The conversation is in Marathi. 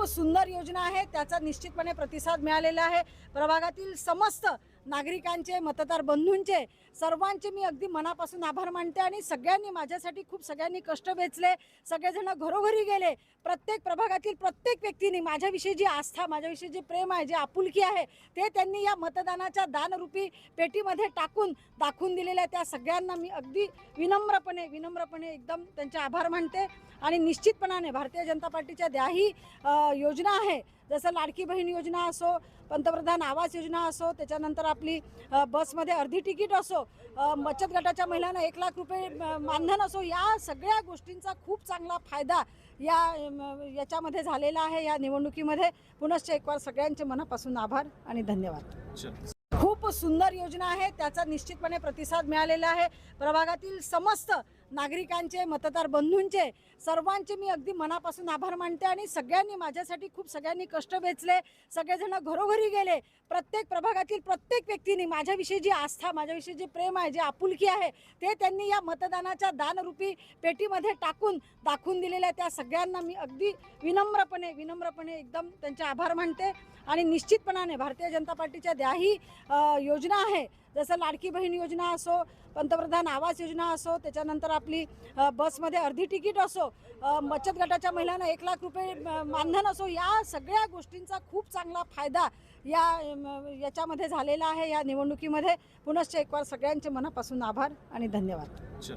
खूप सुंदर योजना आहे, त्याचा निश्चितपणे प्रतिसाद मिळालेला आहे। प्रभागातील समस्त नागरिकांचे, मतदार बंधूंचे, सर्वांचे मी अगदी मनापासून आभार मानते। आणि सगळ्यांनी माझ्यासाठी सगळ्यांनी कष्ट वेचले, सगळेजण घरोघरी गेले। प्रत्येक प्रभागातील प्रत्येक व्यक्तीने माझ्याविषयी जी आस्था, माझ्याविषयी जे प्रेम आहे, जे आपुलकी आहे, ते त्यांनी या मतदानाच्या दानरूपी पेटीमध्ये टाकून दाखवून दिलेले आहे। त्या सगळ्यांना मी अगदी विनम्रपणे एकदम त्यांचे आभार मानते। आणि निश्चितपणाने भारतीय जनता पार्टीच्या ज्याही योजना आहे, जसं लाडकी बहीण योजना असो, पंतप्रधान आवास योजना असो, त्याच्यानंतर आपली बसमध्ये अर्धी तिकीट असो, बचत गटाच्या महिलांना 1 लाख रुपये मानधन असो, या सगळ्या गोष्टींचा खूप चांगला फायदा याच्यामध्ये झालेला आहे। या निवडणुकीमध्ये पुनश्च एक वार सगळ्यांचे मनापासून आभार आणि धन्यवाद। खूप सुंदर योजना आहे, त्याचा निश्चितपणे प्रतिसाद मिळालेला आहे। प्रभागातील समस्त नागरिकांचे, मतदार बंधूंचे, सर्वांचे मी अगदी मनापासून आभार मानते। आणि सगळ्यांनी माझ्यासाठी सगळ्यांनी कष्ट वेचले, सगळेजण घरोघरी गेले। प्रत्येक प्रभागातील प्रत्येक व्यक्तीने माझ्याविषयी जी आस्था, माझ्याविषयी जे प्रेम आहे, जे आपुलकी आहे, ते त्यांनी या मतदानाच्या दानरूपी पेटीमध्ये टाकून दाखवून दिलेले आहे। त्या सगळ्यांना मी अगदी विनम्रपणे एकदम त्यांचे आभार मानते। आणि निश्चितपणाने भारतीय जनता पार्टीच्या ज्याही योजना आहे, जसं लाडकी बहीण योजना असो, पंतप्रधान आवास योजना असो, त्याच्यानंतर आपली बसमध्ये अर्धी तिकीट असो, बचत गटाच्या महिलांना 1 लाख रुपये मानधन असो, या सगळ्या गोष्टींचा खूप चांगला फायदा याच्यामध्ये झालेला आहे। या निवडणुकीमध्ये पुनश्च एक वार सगळ्यांचे मनापासून आभार आणि धन्यवाद।